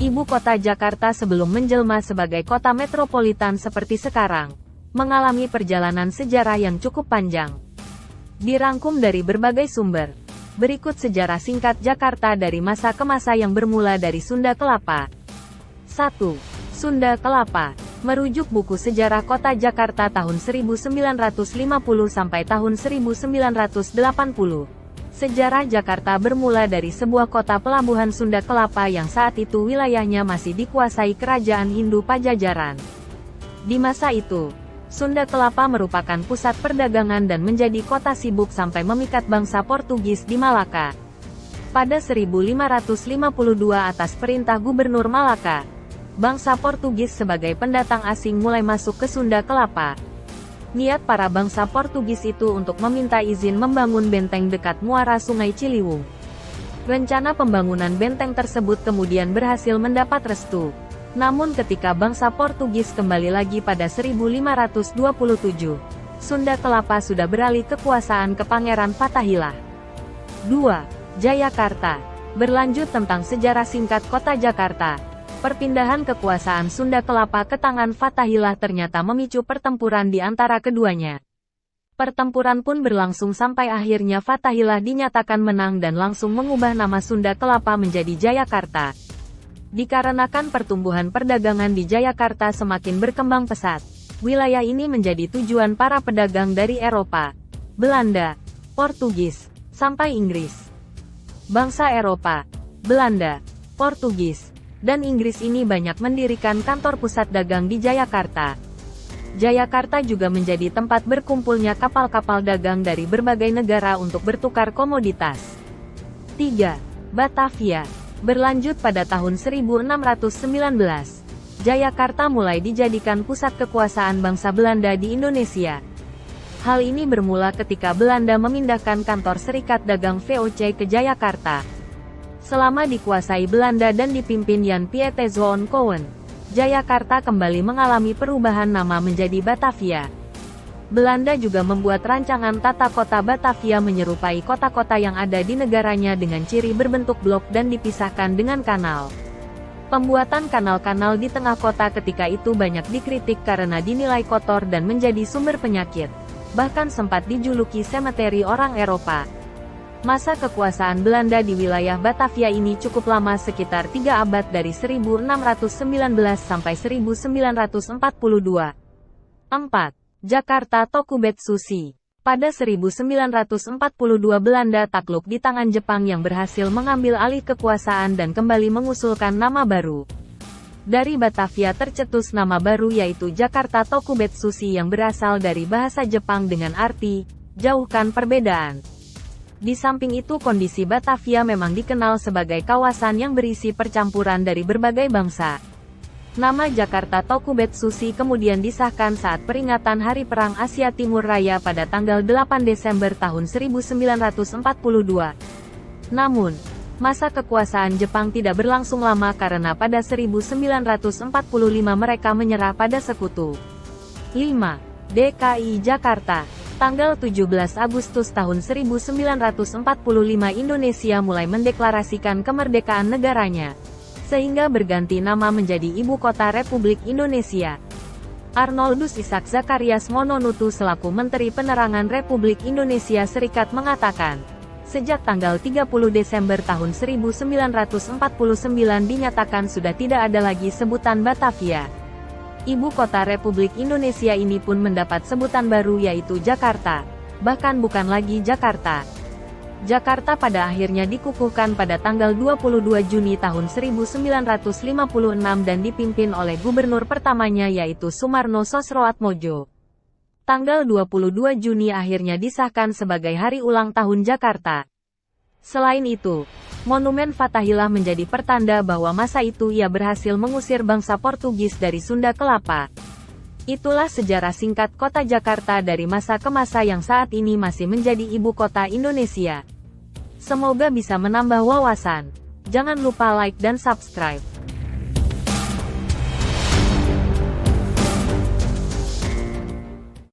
ibu kota Jakarta sebelum menjelma sebagai kota metropolitan seperti sekarang, mengalami perjalanan sejarah yang cukup panjang. Dirangkum dari berbagai sumber, berikut sejarah singkat Jakarta dari masa ke masa yang bermula dari Sunda Kelapa. 1. Sunda Kelapa. Merujuk buku sejarah kota Jakarta tahun 1950 sampai tahun 1980. Sejarah Jakarta bermula dari sebuah kota pelabuhan Sunda Kelapa yang saat itu wilayahnya masih dikuasai kerajaan Hindu Pajajaran. Di masa itu, Sunda Kelapa merupakan pusat perdagangan dan menjadi kota sibuk sampai memikat bangsa Portugis di Malaka. Pada 1552 atas perintah Gubernur Malaka, bangsa Portugis sebagai pendatang asing mulai masuk ke Sunda Kelapa. Niat para bangsa Portugis itu untuk meminta izin membangun benteng dekat muara Sungai Ciliwung. Rencana pembangunan benteng tersebut kemudian berhasil mendapat restu. Namun ketika bangsa Portugis kembali lagi pada 1527, Sunda Kelapa sudah beralih kekuasaan ke Pangeran Fathahilah. 2. Jayakarta. Berlanjut tentang sejarah singkat kota Jakarta. Perpindahan kekuasaan Sunda Kelapa ke tangan Fathahilah ternyata memicu pertempuran di antara keduanya. Pertempuran pun berlangsung sampai akhirnya Fathahilah dinyatakan menang dan langsung mengubah nama Sunda Kelapa menjadi Jayakarta. Dikarenakan pertumbuhan perdagangan di Jayakarta semakin berkembang pesat, wilayah ini menjadi tujuan para pedagang dari Eropa, Belanda, Portugis, sampai Inggris. Bangsa Eropa, Belanda, Portugis, dan Inggris ini banyak mendirikan kantor pusat dagang di Jayakarta. Jayakarta juga menjadi tempat berkumpulnya kapal-kapal dagang dari berbagai negara untuk bertukar komoditas. 3. Batavia. Berlanjut pada tahun 1619, Jayakarta mulai dijadikan pusat kekuasaan bangsa Belanda di Indonesia. Hal ini bermula ketika Belanda memindahkan kantor Serikat Dagang VOC ke Jayakarta. Selama dikuasai Belanda dan dipimpin Jan Piet Zoon Koen, Jayakarta kembali mengalami perubahan nama menjadi Batavia. Belanda juga membuat rancangan tata kota Batavia menyerupai kota-kota yang ada di negaranya dengan ciri berbentuk blok dan dipisahkan dengan kanal. Pembuatan kanal-kanal di tengah kota ketika itu banyak dikritik karena dinilai kotor dan menjadi sumber penyakit. Bahkan sempat dijuluki semeteri orang Eropa. Masa kekuasaan Belanda di wilayah Batavia ini cukup lama, sekitar 3 abad dari 1619 sampai 1942. 4. Jakarta Tokubetsushi. Pada 1942 Belanda takluk di tangan Jepang yang berhasil mengambil alih kekuasaan dan kembali mengusulkan nama baru. Dari Batavia tercetus nama baru yaitu Jakarta Tokubetsushi yang berasal dari bahasa Jepang dengan arti, jauhkan perbedaan. Di samping itu kondisi Batavia memang dikenal sebagai kawasan yang berisi percampuran dari berbagai bangsa. Nama Jakarta Tokubetsushi kemudian disahkan saat peringatan Hari Perang Asia Timur Raya pada tanggal 8 Desember tahun 1942. Namun, masa kekuasaan Jepang tidak berlangsung lama karena pada 1945 mereka menyerah pada sekutu. 5. DKI Jakarta. Tanggal 17 Agustus tahun 1945 Indonesia mulai mendeklarasikan kemerdekaan negaranya, sehingga berganti nama menjadi Ibu Kota Republik Indonesia. Arnoldus Isaac Zacharias Mononutu selaku Menteri Penerangan Republik Indonesia Serikat mengatakan, sejak tanggal 30 Desember tahun 1949 dinyatakan sudah tidak ada lagi sebutan Batavia. Ibu kota Republik Indonesia ini pun mendapat sebutan baru yaitu Jakarta, bahkan bukan lagi Jakarta. Jakarta pada akhirnya dikukuhkan pada tanggal 22 Juni tahun 1956 dan dipimpin oleh gubernur pertamanya yaitu Sumarno Sosroatmojo. Tanggal 22 Juni akhirnya disahkan sebagai Hari Ulang Tahun Jakarta. Selain itu, Monumen Fathahilah menjadi pertanda bahwa masa itu ia berhasil mengusir bangsa Portugis dari Sunda Kelapa. Itulah sejarah singkat kota Jakarta dari masa ke masa yang saat ini masih menjadi ibu kota Indonesia. Semoga bisa menambah wawasan. Jangan lupa like dan subscribe.